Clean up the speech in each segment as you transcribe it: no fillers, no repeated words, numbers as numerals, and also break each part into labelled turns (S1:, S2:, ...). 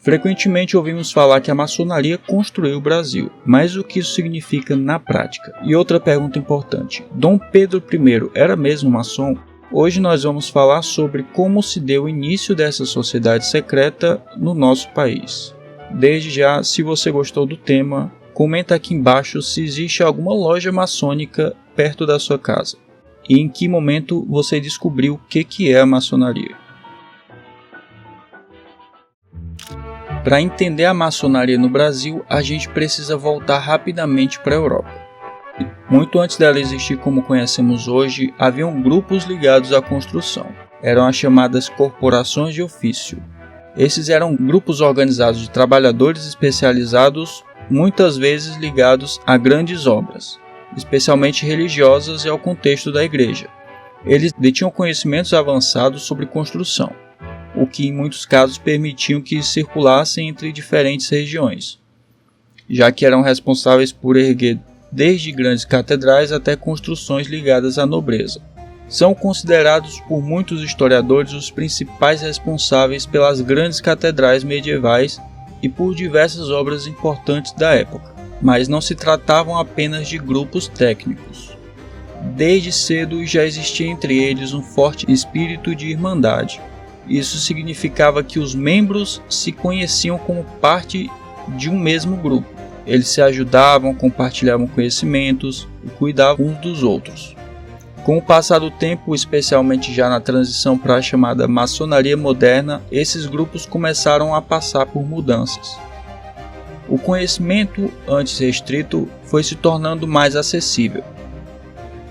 S1: Frequentemente ouvimos falar que a maçonaria construiu o Brasil, mas o que isso significa na prática? E outra pergunta importante, Dom Pedro I era mesmo maçom? Hoje nós vamos falar sobre como se deu o início dessa sociedade secreta no nosso país. Desde já, se você gostou do tema, comenta aqui embaixo se existe alguma loja maçônica perto da sua casa e em que momento você descobriu o que é a maçonaria. Para entender a maçonaria no Brasil, a gente precisa voltar rapidamente para a Europa. Muito antes dela existir como conhecemos hoje, haviam grupos ligados à construção. Eram as chamadas corporações de ofício. Esses eram grupos organizados de trabalhadores especializados, muitas vezes ligados a grandes obras, especialmente religiosas e ao contexto da igreja. Eles detinham conhecimentos avançados sobre construção, o que em muitos casos permitiam que circulassem entre diferentes regiões, já que eram responsáveis por erguer desde grandes catedrais até construções ligadas à nobreza. São considerados por muitos historiadores os principais responsáveis pelas grandes catedrais medievais e por diversas obras importantes da época, mas não se tratavam apenas de grupos técnicos. Desde cedo já existia entre eles um forte espírito de irmandade. Isso significava que os membros se conheciam como parte de um mesmo grupo. Eles se ajudavam, compartilhavam conhecimentos e cuidavam uns dos outros. Com o passar do tempo, especialmente já na transição para a chamada maçonaria moderna, esses grupos começaram a passar por mudanças. O conhecimento, antes restrito, foi se tornando mais acessível,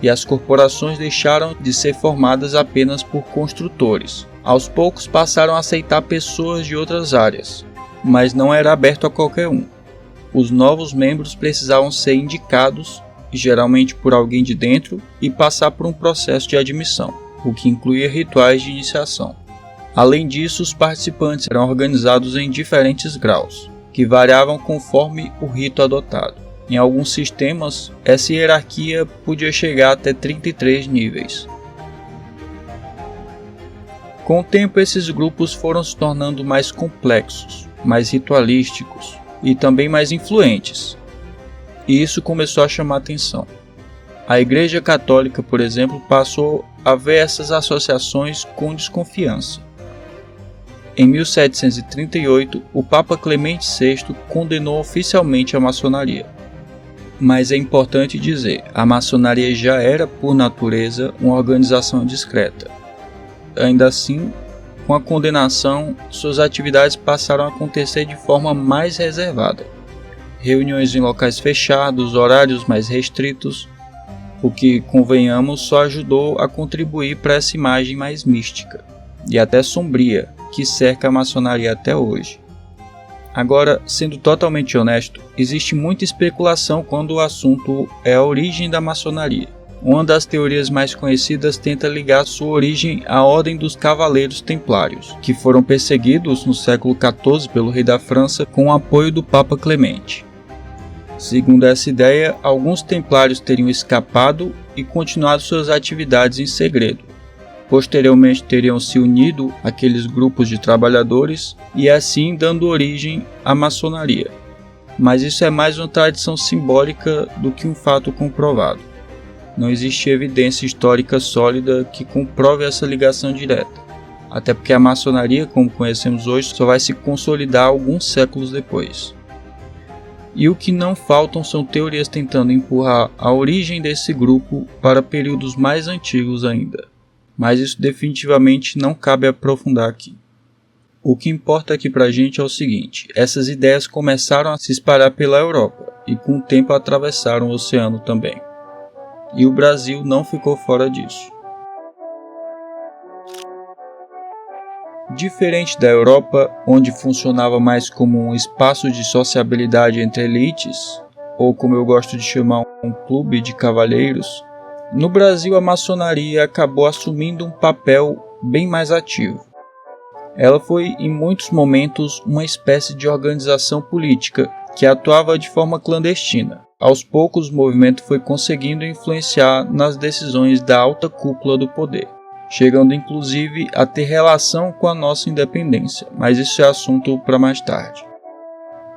S1: e as corporações deixaram de ser formadas apenas por construtores. Aos poucos passaram a aceitar pessoas de outras áreas, mas não era aberto a qualquer um. Os novos membros precisavam ser indicados, geralmente por alguém de dentro, e passar por um processo de admissão, o que incluía rituais de iniciação. Além disso, os participantes eram organizados em diferentes graus, que variavam conforme o rito adotado. Em alguns sistemas, essa hierarquia podia chegar até 33 níveis. Com o tempo, esses grupos foram se tornando mais complexos, mais ritualísticos e também mais influentes. E isso começou a chamar atenção. A Igreja Católica, por exemplo, passou a ver essas associações com desconfiança. Em 1738, o Papa Clemente VI condenou oficialmente a maçonaria. Mas é importante dizer, a maçonaria já era, por natureza, uma organização discreta. Ainda assim, com a condenação, suas atividades passaram a acontecer de forma mais reservada. Reuniões em locais fechados, horários mais restritos, o que, convenhamos, só ajudou a contribuir para essa imagem mais mística e até sombria que cerca a maçonaria até hoje. Agora, sendo totalmente honesto, existe muita especulação quando o assunto é a origem da maçonaria. Uma das teorias mais conhecidas tenta ligar sua origem à Ordem dos Cavaleiros Templários, que foram perseguidos no século XIV pelo rei da França com o apoio do Papa Clemente. Segundo essa ideia, alguns templários teriam escapado e continuado suas atividades em segredo. Posteriormente teriam se unido àqueles grupos de trabalhadores e assim dando origem à maçonaria. Mas isso é mais uma tradição simbólica do que um fato comprovado. Não existe evidência histórica sólida que comprove essa ligação direta, até porque a maçonaria, como conhecemos hoje, só vai se consolidar alguns séculos depois. E o que não faltam são teorias tentando empurrar a origem desse grupo para períodos mais antigos ainda, mas isso definitivamente não cabe aprofundar aqui. O que importa aqui pra gente é o seguinte, essas ideias começaram a se espalhar pela Europa e com o tempo atravessaram o oceano também. E o Brasil não ficou fora disso. Diferente da Europa, onde funcionava mais como um espaço de sociabilidade entre elites, ou como eu gosto de chamar, um clube de cavalheiros, no Brasil a maçonaria acabou assumindo um papel bem mais ativo. Ela foi, em muitos momentos, uma espécie de organização política que atuava de forma clandestina. Aos poucos, o movimento foi conseguindo influenciar nas decisões da alta cúpula do poder. chegando inclusive a ter relação com a nossa independência, mas isso é assunto para mais tarde.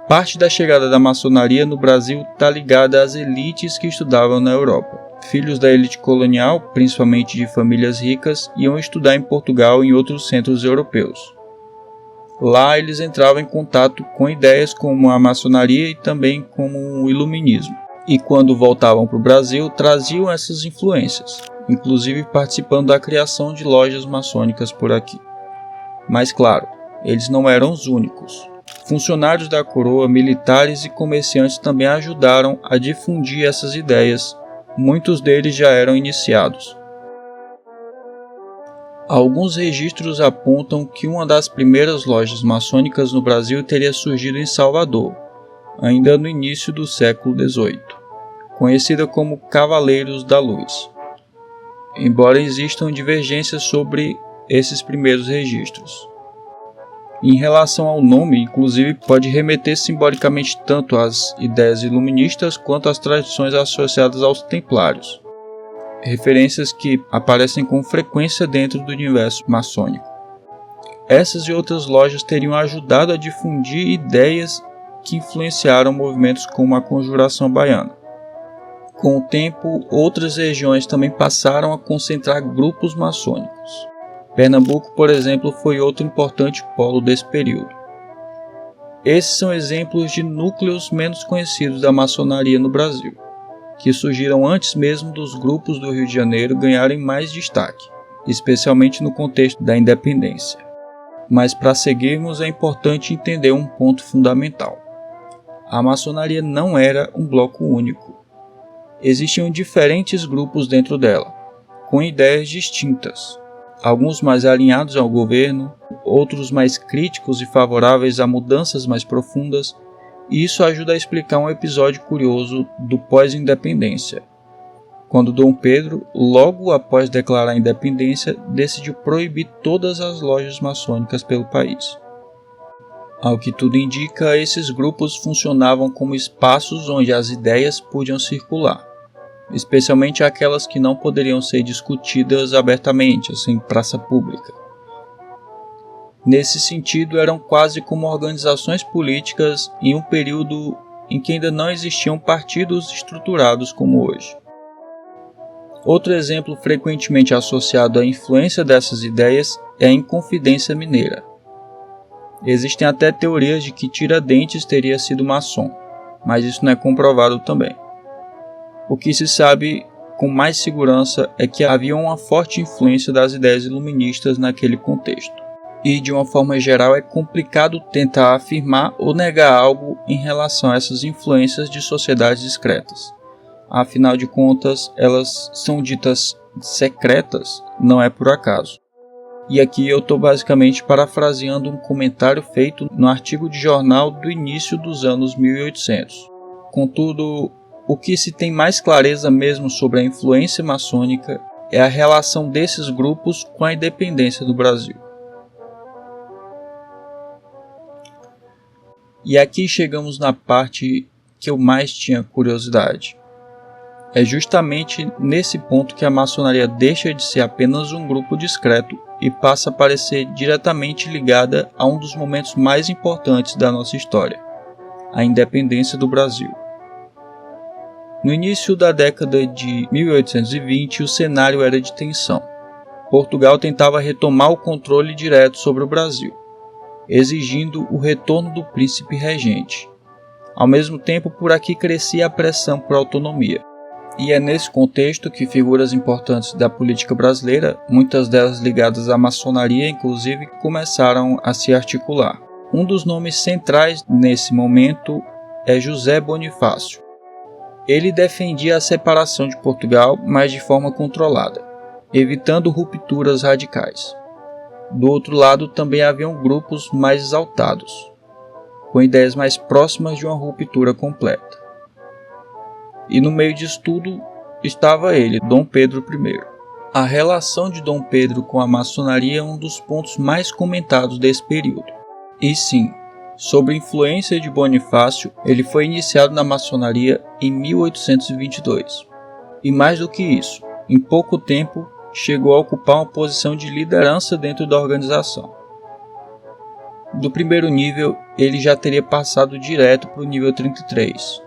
S1: Parte da chegada da maçonaria no Brasil está ligada às elites que estudavam na Europa. Filhos da elite colonial, principalmente de famílias ricas, iam estudar em Portugal e em outros centros europeus. Lá eles entravam em contato com ideias como a maçonaria e também com o iluminismo. E quando voltavam para o Brasil, traziam essas influências, inclusive participando da criação de lojas maçônicas por aqui. Mas claro, eles não eram os únicos. Funcionários da coroa, militares e comerciantes também ajudaram a difundir essas ideias. Muitos deles já eram iniciados. Alguns registros apontam que uma das primeiras lojas maçônicas no Brasil teria surgido em Salvador, ainda no início do século XVIII, conhecida como Cavaleiros da Luz. Embora existam divergências sobre esses primeiros registros. Em relação ao nome, inclusive, pode remeter simbolicamente tanto às ideias iluministas quanto às tradições associadas aos templários, referências que aparecem com frequência dentro do universo maçônico. Essas e outras lojas teriam ajudado a difundir ideias que influenciaram movimentos como a Conjuração Baiana. Com o tempo, outras regiões também passaram a concentrar grupos maçônicos. Pernambuco, por exemplo, foi outro importante polo desse período. Esses são exemplos de núcleos menos conhecidos da maçonaria no Brasil, que surgiram antes mesmo dos grupos do Rio de Janeiro ganharem mais destaque, especialmente no contexto da independência. Mas para seguirmos é importante entender um ponto fundamental. A maçonaria não era um bloco único. Existiam diferentes grupos dentro dela, com ideias distintas. Alguns mais alinhados ao governo, outros mais críticos e favoráveis a mudanças mais profundas, e isso ajuda a explicar um episódio curioso do pós-independência, quando Dom Pedro, logo após declarar a independência, decidiu proibir todas as lojas maçônicas pelo país. Ao que tudo indica, esses grupos funcionavam como espaços onde as ideias podiam circular, especialmente aquelas que não poderiam ser discutidas abertamente, assim, em praça pública. Nesse sentido, eram quase como organizações políticas em um período em que ainda não existiam partidos estruturados como hoje. Outro exemplo frequentemente associado à influência dessas ideias é a Inconfidência Mineira. Existem até teorias de que Tiradentes teria sido maçom, mas isso não é comprovado também. O que se sabe com mais segurança é que havia uma forte influência das ideias iluministas naquele contexto. E, de uma forma geral, é complicado tentar afirmar ou negar algo em relação a essas influências de sociedades discretas. Afinal de contas, elas são ditas secretas, não é por acaso. E aqui eu estou basicamente parafraseando um comentário feito no artigo de jornal do início dos anos 1800. Contudo, o que se tem mais clareza mesmo sobre a influência maçônica é a relação desses grupos com a independência do Brasil. E aqui chegamos na parte que eu mais tinha curiosidade. É justamente nesse ponto que a maçonaria deixa de ser apenas um grupo discreto e passa a parecer diretamente ligada a um dos momentos mais importantes da nossa história, a independência do Brasil. No início da década de 1820, o cenário era de tensão. Portugal tentava retomar o controle direto sobre o Brasil, exigindo o retorno do príncipe regente. Ao mesmo tempo, por aqui crescia a pressão por autonomia. E é nesse contexto que figuras importantes da política brasileira, muitas delas ligadas à maçonaria inclusive, começaram a se articular. Um dos nomes centrais nesse momento é José Bonifácio. Ele defendia a separação de Portugal, mas de forma controlada, evitando rupturas radicais. Do outro lado também haviam grupos mais exaltados, com ideias mais próximas de uma ruptura completa. E no meio disso tudo estava ele, Dom Pedro I. A relação de Dom Pedro com a maçonaria é um dos pontos mais comentados desse período. E sim, sob a influência de Bonifácio, ele foi iniciado na maçonaria em 1822. E mais do que isso, em pouco tempo, chegou a ocupar uma posição de liderança dentro da organização. Do primeiro nível, ele já teria passado direto para o nível 33,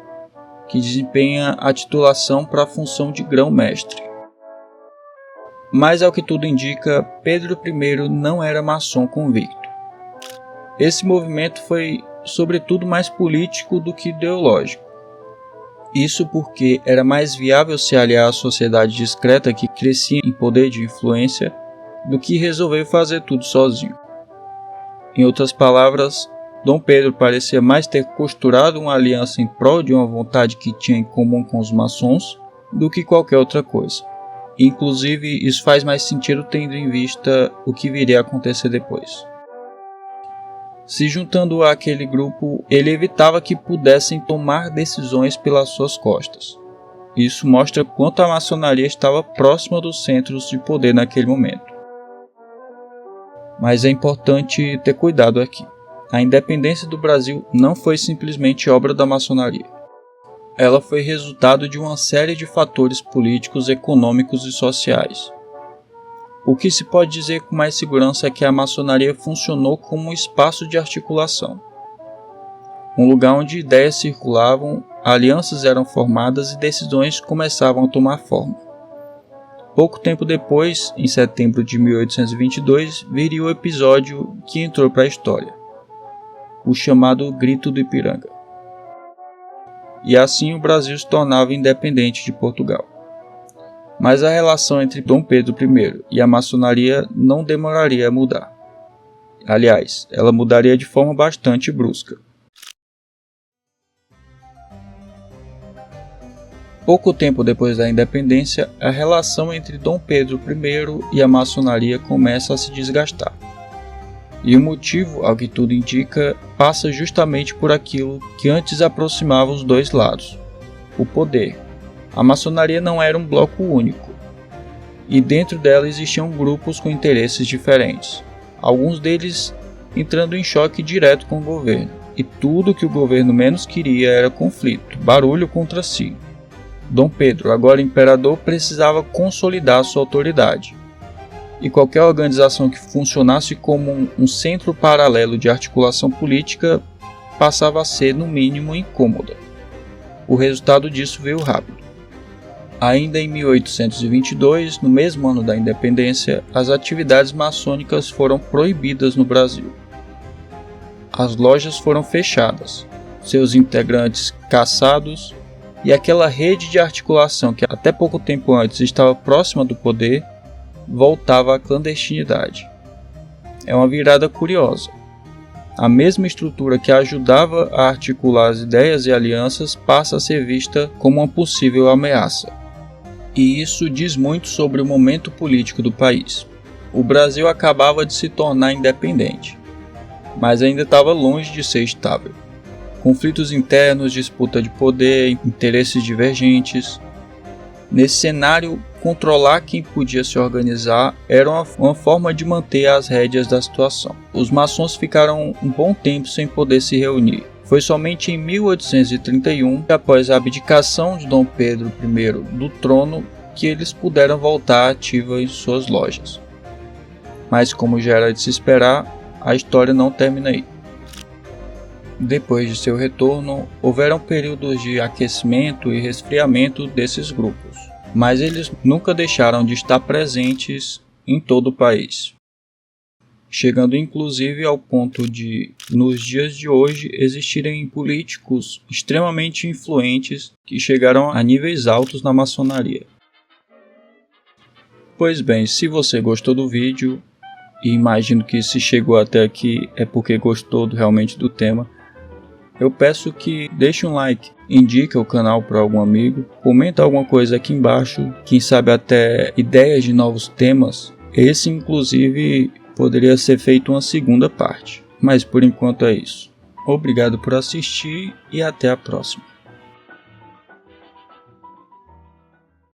S1: que desempenha a titulação para a função de grão-mestre. Mas, ao que tudo indica, Pedro I não era maçom convicto. Esse movimento foi, sobretudo, mais político do que ideológico. Isso porque era mais viável se aliar à sociedade discreta que crescia em poder de influência do que resolver fazer tudo sozinho. Em outras palavras, Dom Pedro parecia mais ter costurado uma aliança em prol de uma vontade que tinha em comum com os maçons do que qualquer outra coisa. Inclusive, isso faz mais sentido tendo em vista o que viria a acontecer depois. Se juntando àquele grupo, ele evitava que pudessem tomar decisões pelas suas costas. Isso mostra quanto a maçonaria estava próxima dos centros de poder naquele momento. Mas é importante ter cuidado aqui. A independência do Brasil não foi simplesmente obra da maçonaria. Ela foi resultado de uma série de fatores políticos, econômicos e sociais. O que se pode dizer com mais segurança é que a maçonaria funcionou como um espaço de articulação. Um lugar onde ideias circulavam, alianças eram formadas e decisões começavam a tomar forma. Pouco tempo depois, em setembro de 1822, viria o episódio que entrou para a história, o chamado Grito do Ipiranga. E assim o Brasil se tornava independente de Portugal. Mas a relação entre Dom Pedro I e a maçonaria não demoraria a mudar. Aliás, ela mudaria de forma bastante brusca. Pouco tempo depois da independência, a relação entre Dom Pedro I e a maçonaria começa a se desgastar. E o motivo, ao que tudo indica, passa justamente por aquilo que antes aproximava os dois lados: o poder. A maçonaria não era um bloco único, e dentro dela existiam grupos com interesses diferentes, alguns deles entrando em choque direto com o governo, e tudo que o governo menos queria era conflito, barulho contra si. Dom Pedro, agora imperador, precisava consolidar sua autoridade, e qualquer organização que funcionasse como um centro paralelo de articulação política passava a ser, no mínimo, incômoda. O resultado disso veio rápido. Ainda em 1822, no mesmo ano da independência, as atividades maçônicas foram proibidas no Brasil. As lojas foram fechadas, seus integrantes caçados, e aquela rede de articulação que até pouco tempo antes estava próxima do poder, voltava à clandestinidade. É uma virada curiosa. A mesma estrutura que ajudava a articular as ideias e alianças passa a ser vista como uma possível ameaça. E isso diz muito sobre o momento político do país. O Brasil acabava de se tornar independente, mas ainda estava longe de ser estável. Conflitos internos, disputa de poder, interesses divergentes. Nesse cenário, controlar quem podia se organizar era uma forma de manter as rédeas da situação. Os maçons ficaram um bom tempo sem poder se reunir. Foi somente em 1831, após a abdicação de Dom Pedro I do trono, que eles puderam voltar ativa em suas lojas. Mas, como já era de se esperar, a história não termina aí. Depois de seu retorno, houveram períodos de aquecimento e resfriamento desses grupos, mas eles nunca deixaram de estar presentes em todo o país, chegando inclusive ao ponto de, nos dias de hoje, existirem políticos extremamente influentes que chegaram a níveis altos na maçonaria. Pois bem, se você gostou do vídeo, e imagino que se chegou até aqui é porque gostou realmente do tema, eu peço que deixe um like, indique o canal para algum amigo, comenta alguma coisa aqui embaixo, quem sabe até ideias de novos temas. Esse inclusive poderia ser feito uma segunda parte, mas por enquanto é isso. Obrigado por assistir e até a próxima.